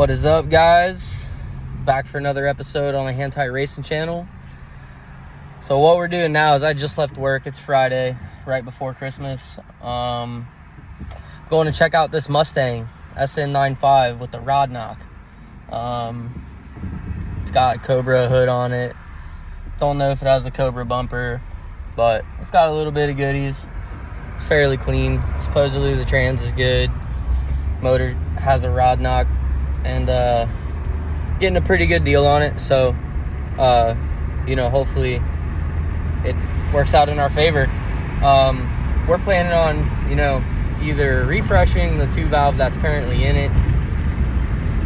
What is up, guys? Back for another episode on the Hentai Racing channel. So what we're doing now is I just left work. It's Friday, right before Christmas. Going to check out this Mustang SN95 with the rod knock. It's got Cobra hood on it. Don't know if it has a Cobra bumper, but it's got a little bit of goodies. It's fairly clean. Supposedly the trans is good. Motor has a rod knock, and getting a pretty good deal on it. So, hopefully it works out in our favor. We're planning on, either refreshing the 2-valve that's currently in it,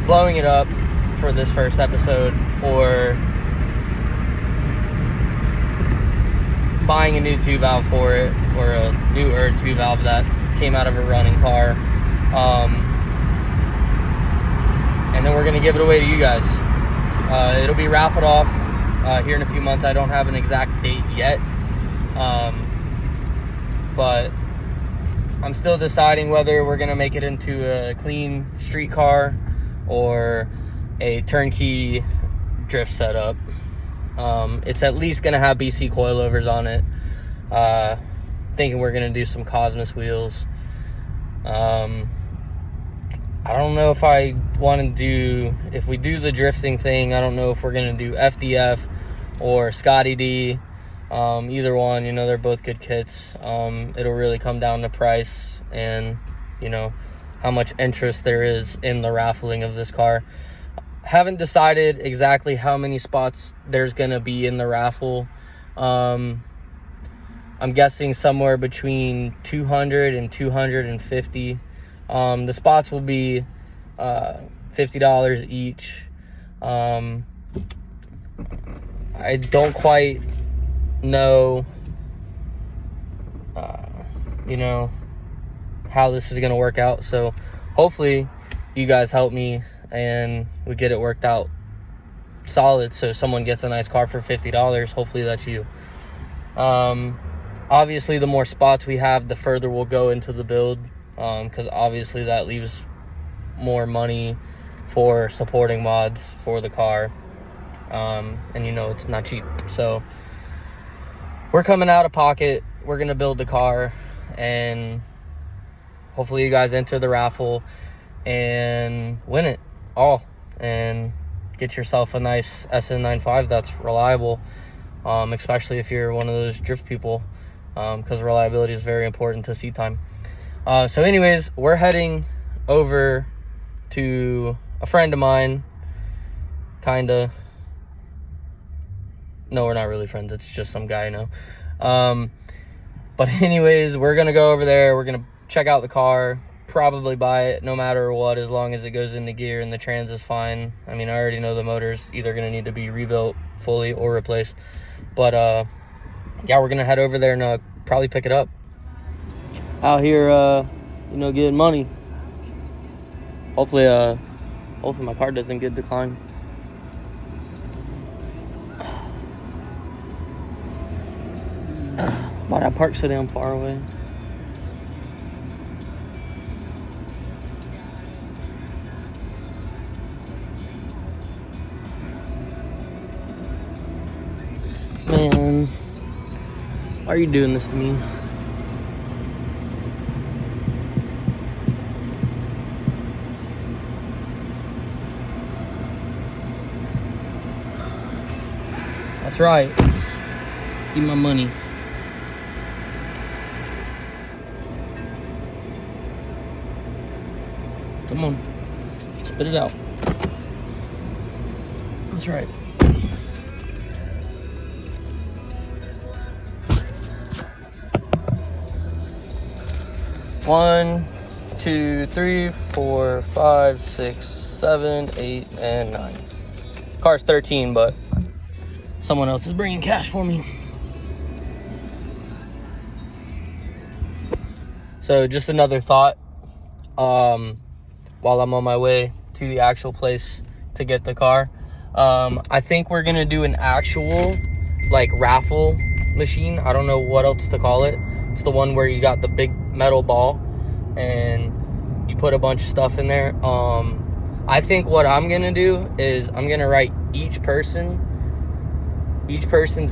blowing it up for this first episode, or buying a new 2-valve for it, or a newer 2-valve that came out of a running car. And then we're going to give it away to you guys. It'll be raffled off here in a few months. I don't have an exact date yet. But I'm still deciding whether we're going to make it into a clean street car or a turnkey drift setup. It's at least going to have BC coilovers on it. Thinking we're going to do some Cosmos wheels. I don't know if I want to do, if we do the drifting thing, I don't know if we're going to do FDF or Scotty D. Either one, they're both good kits. It'll really come down to price and, how much interest there is in the raffling of this car. Haven't decided exactly how many spots there's going to be in the raffle. I'm guessing somewhere between 200 and 250. The spots will be $50 each. I don't quite know, how this is going to work out. So hopefully you guys help me and we get it worked out solid, so someone gets a nice car for $50. Hopefully that's you. Obviously the more spots we have, the further we'll go into the build, because obviously that leaves more money for supporting mods for the car. And it's not cheap. So we're coming out of pocket. We're going to build the car, and hopefully you guys enter the raffle and win it all and get yourself a nice SN95 that's reliable, especially if you're one of those drift people, because reliability is very important to seat time. So anyways, we're heading over to a friend of mine, kinda. No, we're not really friends. It's just some guy I know. But anyways, we're going to go over there. We're going to check out the car, probably buy it no matter what, as long as it goes into gear and the trans is fine. I mean, I already know the motor's either going to need to be rebuilt fully or replaced. But, yeah, we're going to head over there and probably pick it up. Out here, getting money. Hopefully my car doesn't get declined. Why'd I park so damn far away? Man, why are you doing this to me? That's right. Give my money. Come on. Spit it out. That's right. One, 2, 3, 4, 5, 6, 7, 8, and 9. Car's 13, but someone else is bringing cash for me. So just another thought. While I'm on my way to the actual place to get the car, I think we're gonna do an actual raffle machine. I don't know what else to call it. It's the one where you got the big metal ball and you put a bunch of stuff in there. I think what I'm gonna do is I'm gonna write each person's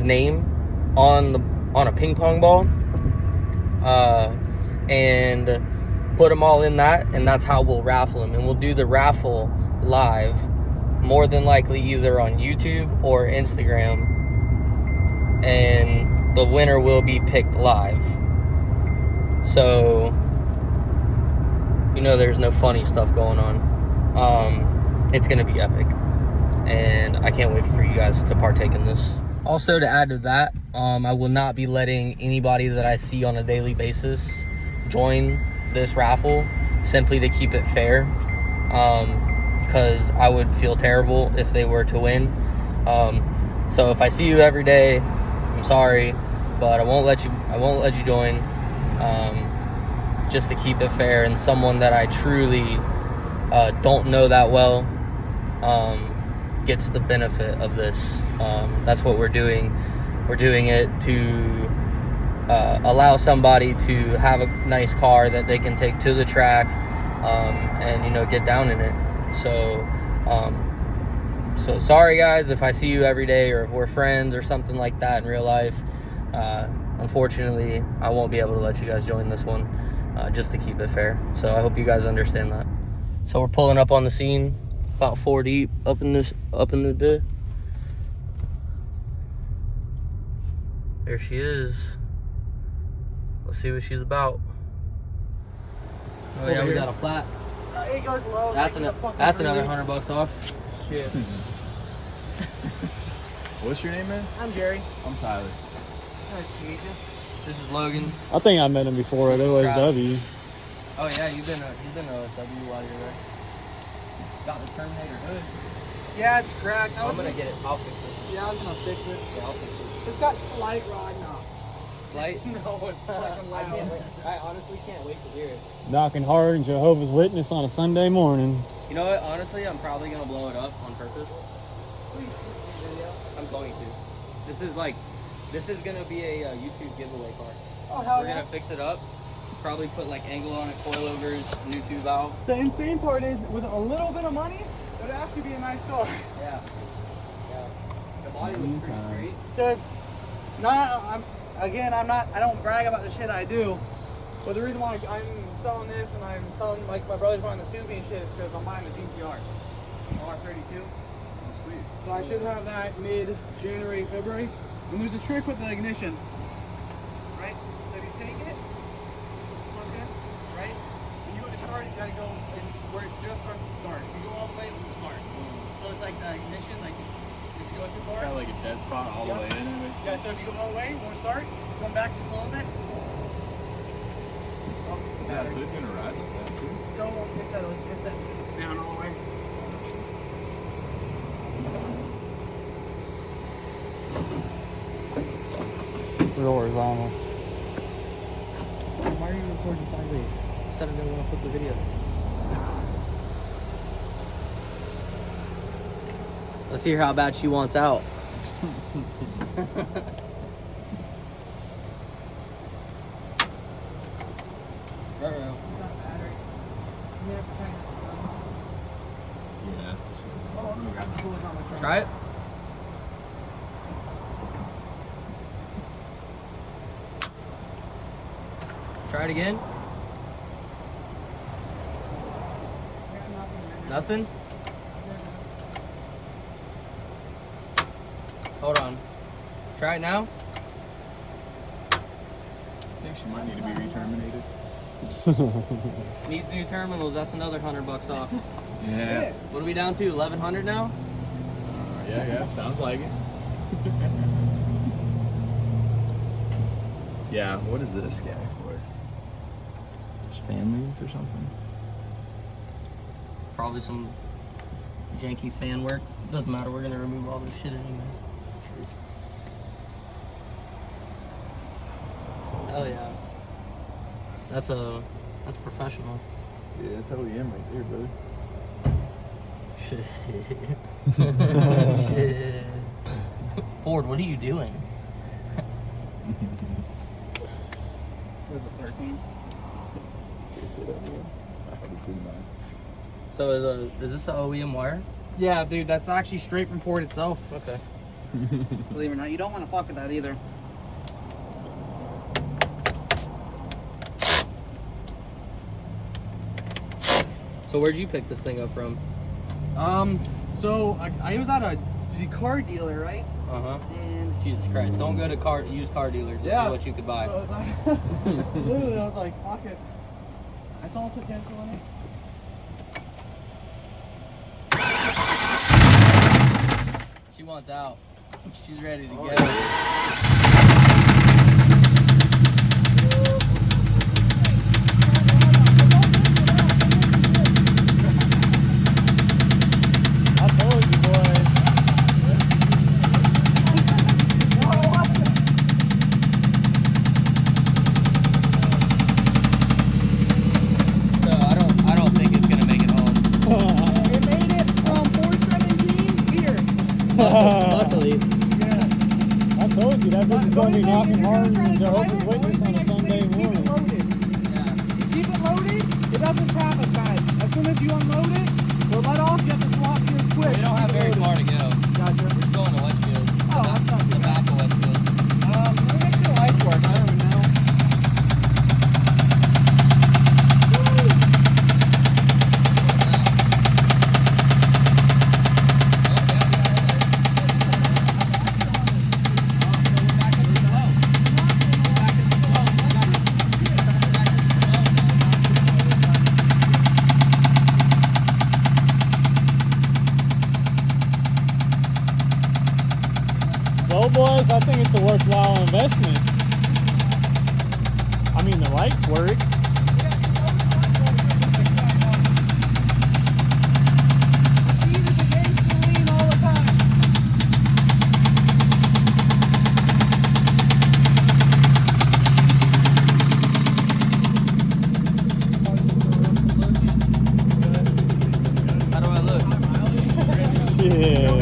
name on a ping pong ball, and put them all in that, and that's how we'll raffle them. And we'll do the raffle live, more than likely either on YouTube or Instagram, and the winner will be picked live. So, there's no funny stuff going on. It's gonna be epic, and I can't wait for you guys to partake in this. Also, to add to that, I will not be letting anybody that I see on a daily basis join this raffle, simply to keep it fair, because I would feel terrible if they were to win. So if I see you every day, I'm sorry, but I won't let you join, just to keep it fair, and someone that I truly don't know that well gets the benefit of this. That's what we're doing. We're doing it to allow somebody to have a nice car that they can take to the track, and get down in it. So sorry guys if I see you every day, or if we're friends or something like that in real life. Unfortunately, I won't be able to let you guys join this one, just to keep it fair. So I hope you guys understand that. So we're pulling up on the scene, about 4 deep, up in the bit. There she is. Let's see what she's about. Oh yeah, we got a flat. It goes low. That's another $100 off. Shit. What's your name, man? I'm Jerry. I'm Tyler. Nice to meet you. This is Logan. I think I met him before at OSW. Oh yeah, you've been OSW while you're there. Got the Terminator hood. Yeah, it's cracked. I'm gonna get it. I'll fix it. Yeah, I was gonna fix it. Yeah, I'll fix it. It's got slight rod knob. Slight? No, it's fucking loud. I honestly can't wait to hear it. Knocking hard and Jehovah's Witness on a Sunday morning. You know what? Honestly, I'm probably gonna blow it up on purpose. I'm going to. This is gonna be a YouTube giveaway car. Oh, hell We're gonna fix it up. Probably put like angle on it, coilovers, new tube valve. The insane part is, with a little bit of money, it would actually be a nice car. Yeah. The body looks pretty straight. Because, I don't brag about the shit I do, but the reason why I'm selling this and I'm selling, like, my brother's buying the Suzuki and shit is because I'm buying the GTR. R32. Sweet. So I should have that mid-January, February. And there's a trick with the ignition, right? So if you take it, plug in, right? When you go to start, you gotta go where it just starts to start. You go all the way to the start. So it's like the ignition, like if you go too far. Got like a dead spot all the way in it. Yeah, so if you go all the way, you want to start, come back just a little bit. Oh, Yeah, but it's gonna ride like that too. Go get that down all the way. Horizontal. Why are you recording sideways? You said I didn't want to flip the video. Let's hear how bad she wants out. Yeah. Try it. Try it again. Nothing? Hold on. Try it now. I think she might need to be re-terminated. Needs new terminals. That's another $100 off. Yeah. What are we down to? 1,100 now? Yeah, sounds like it. Yeah, what is this guy for? Just fan leads or something? Probably some janky fan work. Doesn't matter. We're gonna remove all this shit anyway. Hell yeah. That's professional. Yeah, that's OEM right there, brother. Shit. Shit. Ford, what are you doing? Was it 13? Sit up, man. I probably should not. So is this an OEM wire? Yeah, dude, that's actually straight from Ford itself. Okay. Believe it or not, you don't want to fuck with that either. So where'd you pick this thing up from? So I was at a car dealer, right? Uh-huh. And Jesus Christ. Don't go to used car dealers. This Yeah. is what you could buy. literally, I was like, fuck it. I saw potential in it. She wants out. She's ready to go. I told you, boy. So I don't think it's gonna make it home. It made it from 417 here. Luckily. Yeah. I told you that bitch is gonna be knocking hard in Jehovah's Witness on a Sunday Keep it morning. loaded. Yeah. You keep it loaded, it doesn't trap as bad. As soon as you unload it, you'll let off, you have to swap gears quick. We don't have very far to go. Gotcha. We're going to Westfield. Oh, that's not The too bad. back of Westfield. Let me make sure the lights work. I don't even know. Well, boys, I think it's a worthwhile investment. I mean, the lights work. How do I look? Yeah.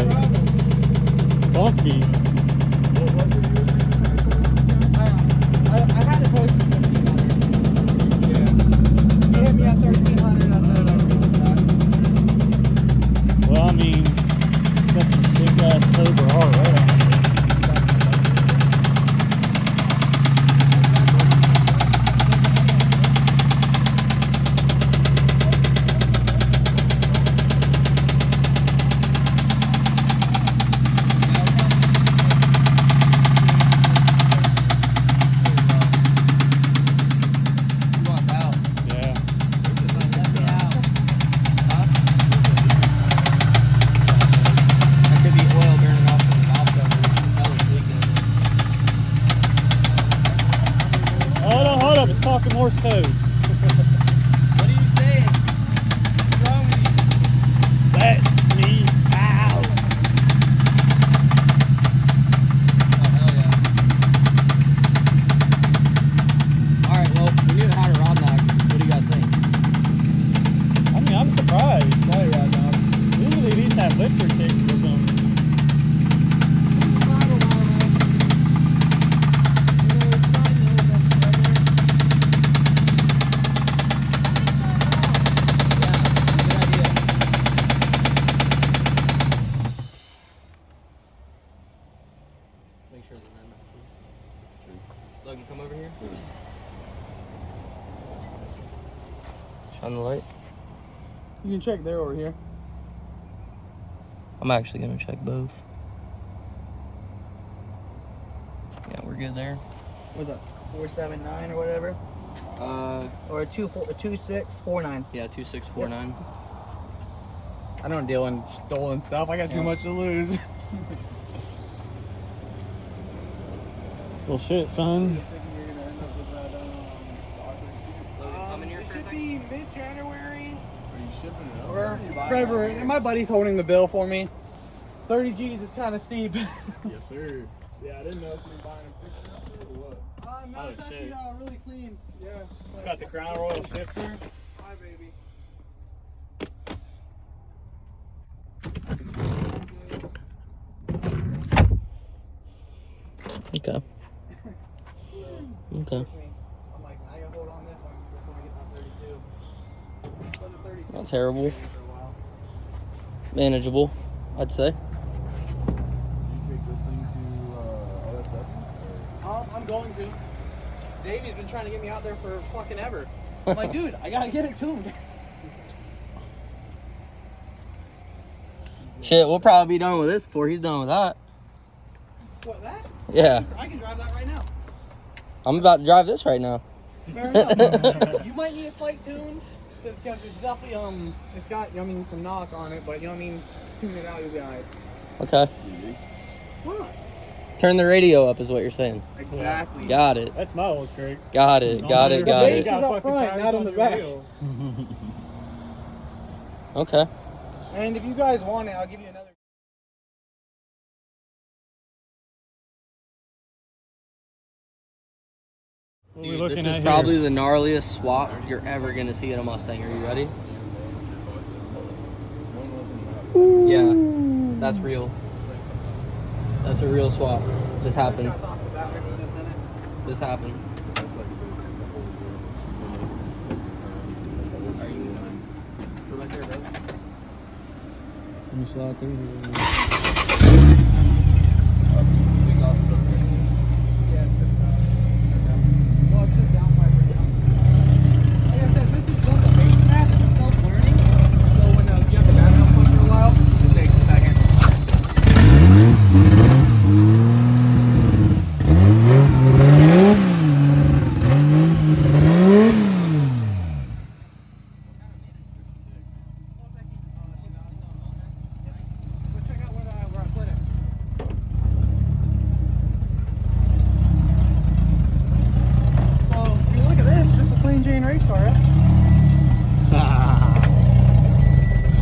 Funky. I had it posted 1,500. Yeah. She hit me at 1,300. I said I'd go with that. Well, I mean, that's some sick ass Cobra RS. You want out? Yeah. Let me out. That could be oil burning off from the valve cover. That was leaking. Hold up. It's talking Morse code. What are you saying? What's wrong with you? Let me out. Oh, hell yeah. Alright, well, we knew it had a rod knock. What do you guys think? I mean, I'm surprised. Sorry, right now. Usually these have lifter kicks with them. Make sure the rim matches. Logan, come over here. Shine the light. You can check there or here. I'm actually gonna check both. Yeah, we're good there. What's that? 479 or whatever, or 2649. Yeah, 2649. I don't deal in stolen stuff. I got too much to lose. Well, shit, son. Come in here It for a should second. be mid-January Are you shipping it or February. And my buddy's holding the bill for me. 30 G's is kind of steep. Yes, sir. Yeah, I didn't know if you were buying a picture up there or what. No, Oh, it's actually shit. really clean. Yeah. It's got the Crown Royal shifter. Hi, baby. Okay. Okay. I'm like, I gotta hold on this one before I get that 32. Not terrible. manageable, I'd say. Did you take this thing to LSW? I'm going to. Davey's been trying to get me out there for fucking ever. I'm like, dude, I gotta get it tuned. Shit, we'll probably be done with this before he's done with that. What, that? Yeah. I can drive that right now. I'm about to drive this right now. Fair enough. You might need a slight tune, because it's definitely, it's got, I mean, some knock on it, but, you know what I mean, tune it out, you'll be alright. Okay. What? Turn the radio up is what you're saying. Exactly. Got it. That's my old trick. Got it. Got it. Got This it. is up front, not on the back. Okay. And if you guys want it, I'll give you another. What are we Dude, looking this at is here? probably the gnarliest swap you're ever gonna see in a Mustang. Are you ready? Yeah, that's real. That's a real swap. This happened. This happened. Let me slide through here. Well, it's just down by right now. Like I said, this is just a base map. It's self-learning. So when you have to back up for a while, it takes a second. Let's check out where I put it. So if you look at this, just a plain Jane race car, right?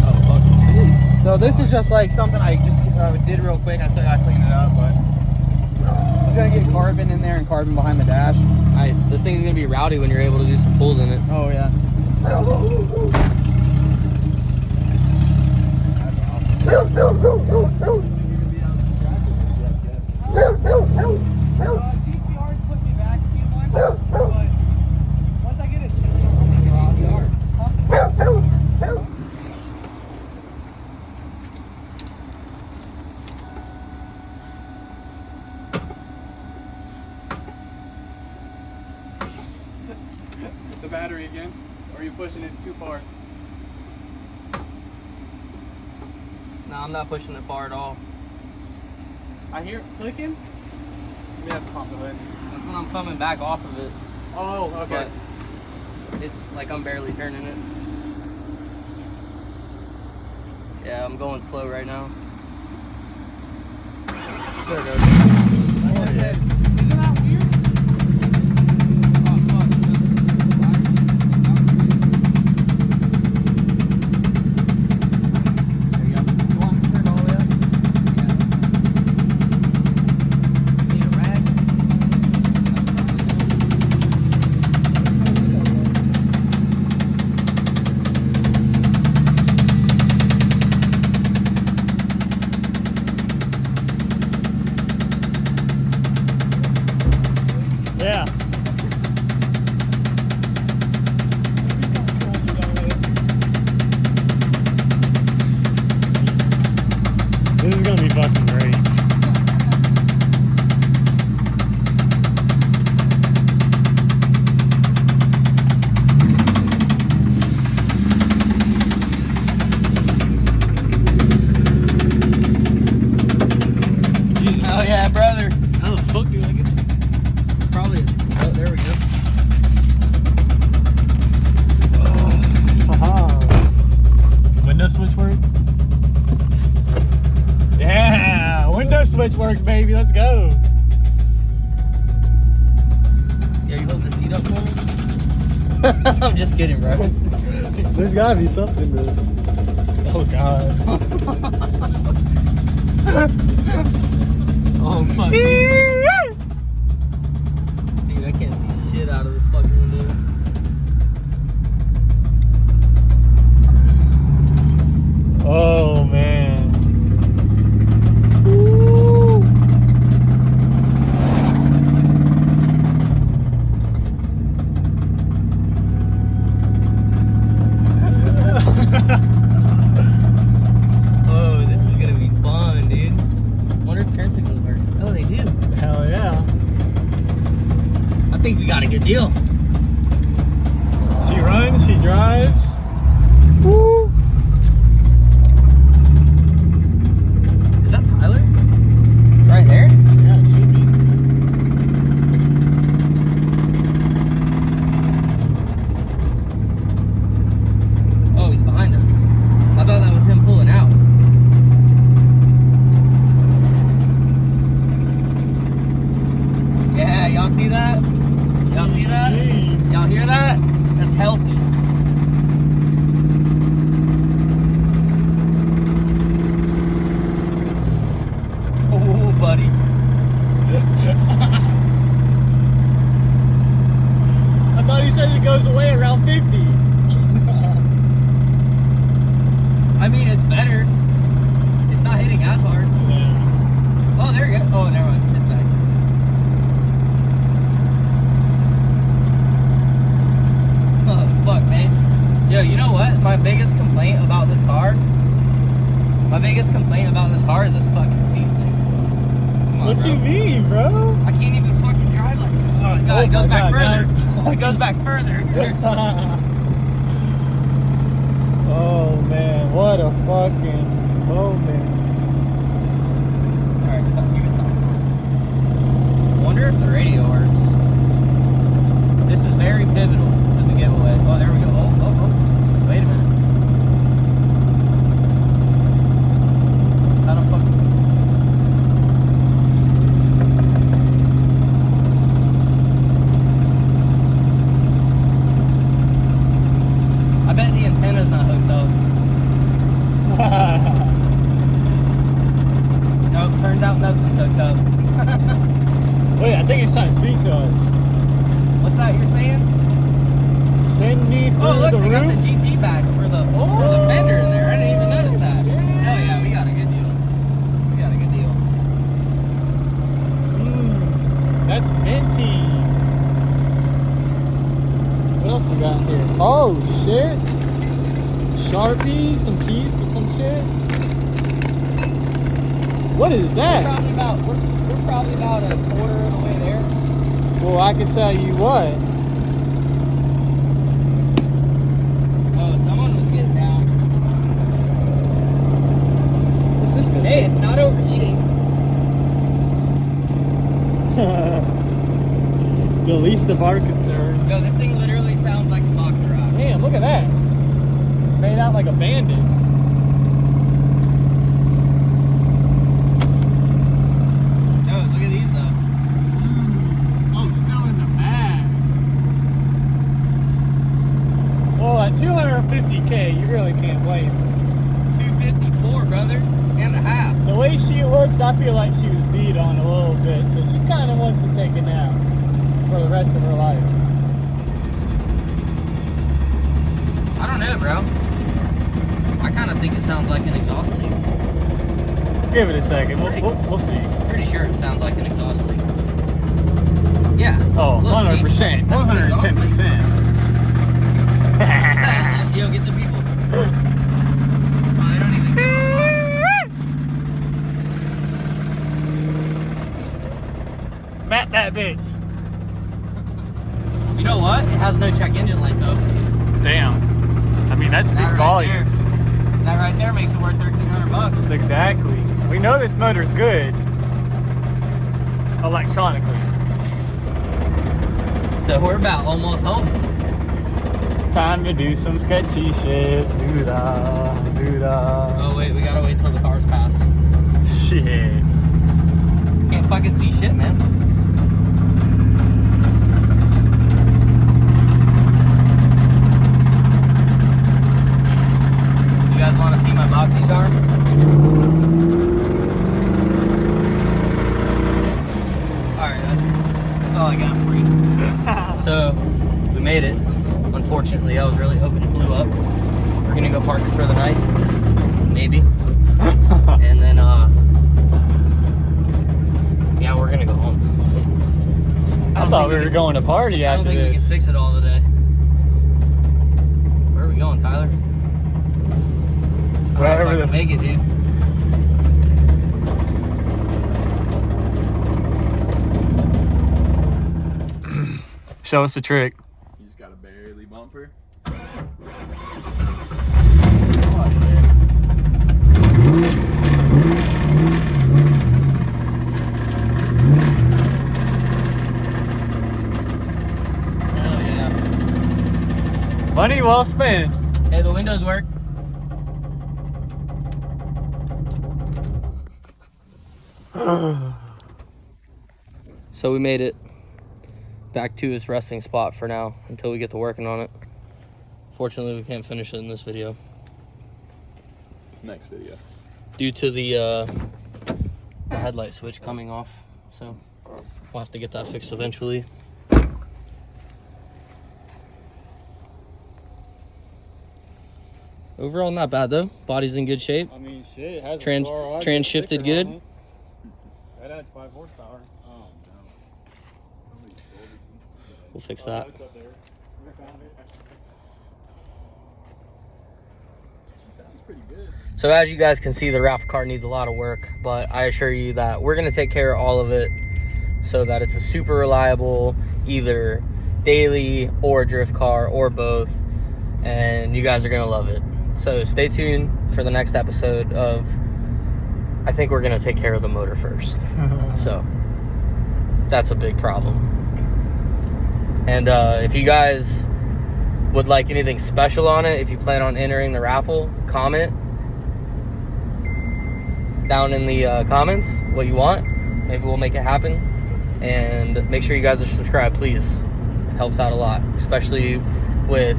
Oh, fucking sweet. So this is just like something I just did real quick. I still gotta clean it up, but it's gonna get carbon in there and carbon behind the dash. Nice. This thing's gonna be rowdy when you're able to do some pulls in it. Oh yeah. GTR's put me back a few months, but once I get it, I'm gonna get GTR. Huh? The battery again? Or are you pushing it too far? No, I'm not pushing it far at all. I hear it clicking. Maybe I have to pop the hood. That's when I'm coming back off of it. Oh, okay. But it's like I'm barely turning it. Yeah, I'm going slow right now. There it goes. Isn't that weird? There you go. You want to turn it all the way up? Need a rag? Yeah. This is gonna be fucking great. Oh yeah, brother. How the fuck do I get It's probably. Oh, there we go. window switch work? Yeah, window switch works, baby. Let's go. Yeah, you hold the seat up for me. I'm just kidding, bro. There's gotta be something to. Oh god. Oh my. Dude, I can't see shit out of this fucking window. Oh man. good deal. She runs, she drives. Woo! Is that Tyler? It's right there? Yeah, it should be. Oh, he's behind us. I thought that was him pulling out. Yeah, y'all see that? Y'all see that? Y'all hear that? That's healthy. Oh, buddy. I thought he said it goes away around 50. I mean, it's better. It's not hitting as hard. Yeah. Oh, there you go. Oh, never mind. It's back. Oh, fuck, man. Yo, you know what? My biggest complaint about this car? My biggest complaint about this car is this fucking seat thing. Come on, What bro. you mean, bro? I can't even fucking drive like that. Oh, God, it goes my back God, further. It goes back further. Oh man, what a fucking moment. Alright, stop. You can stop. I wonder if the radio works. This is very pivotal to the giveaway. Oh, there we go. Oh. Wait a minute. How the fuck? I bet the antenna's not hooked up. Nope, turns out nothing's hooked up. Wait, I think it's trying to speak to us. What's that you're saying? Send me through Oh, look, the they got the roof. GT backs for the fender in there. I didn't even notice that. Hell yeah, we got a good deal. We got a good deal. That's minty. What else we got here? Oh shit. Sharpie, some keys to some shit. What is that? We're probably about a quarter of the way there. Well, I can tell you what. Oh, someone was getting down. What's this gonna Hey, do? it's not overheating. The least of our concerns. No, this thing literally sounds like a box of rocks. Damn, look at that. Made out like a bandit. No, look at these though. Oh, still in the bag. Well, at 250K, you really can't blame her. 254, brother, and a half. The way she looks, I feel like she was beat on a little bit, so she kind of wants to take a nap for the rest of her life. I don't know, bro. I kind of think it sounds like an exhaust leak. Give it a second. We'll see. Pretty sure it sounds like an exhaust leak. Yeah. Oh, Look, 100%. see, that's an exhaust leak. 110%. Yo, get the people. Oh, they don't even Matt that bitch. You know what? It has no check engine light though. Damn. I mean, that speaks right volumes. That right there makes it worth $1,300. Exactly. We know this motor's good electronically. So we're about almost home. Time to do some sketchy shit. Doo-da, doo-da. Oh wait, we gotta wait till the cars pass. Shit. Can't fucking see shit, man. You guys want to see my boxy charm? Alright, that's all I got for you. So, we made it. Unfortunately, I was really hoping it blew up. We're gonna go park it for the night. Maybe. And then, yeah, we're gonna go home. I thought we were going to party I don't after think we can this. fix it all today. Where are we going, Tyler? Wherever I the can make it, dude. Show us the trick. You just got a barely bumper. Hell yeah. Money well spent. Hey, the windows work. So we made it back to its resting spot for now until we get to working on it. Fortunately, we can't finish it in this video Next video. due to the headlight switch coming off. So we'll have to get that fixed eventually. Overall, not bad though. Body's in good shape. I mean, shit, it has Trans- a star on it, trans shifted sticker on good. it. That adds 5 horsepower. Oh no. We'll fix that. It's up there. We found it. Sounds pretty good. So as you guys can see, the raffle car needs a lot of work, but I assure you that we're going to take care of all of it so that it's a super reliable, either daily or drift car or both, and you guys are going to love it. So stay tuned for the next episode of, I think we're going to take care of the motor first. So that's a big problem. And if you guys would like anything special on it, if you plan on entering the raffle, comment down in the comments what you want. Maybe we'll make it happen. And make sure you guys are subscribed, please. It helps out a lot, especially with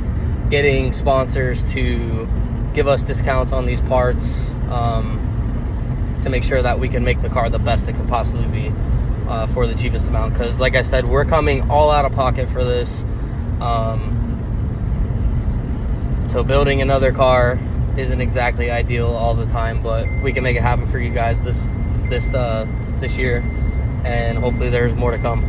getting sponsors to give us discounts on these parts, to make sure that we can make the car the best it can possibly be for the cheapest amount. Because like I said, we're coming all out of pocket for this. So building another car isn't exactly ideal all the time, but we can make it happen for you guys this year, and hopefully there's more to come.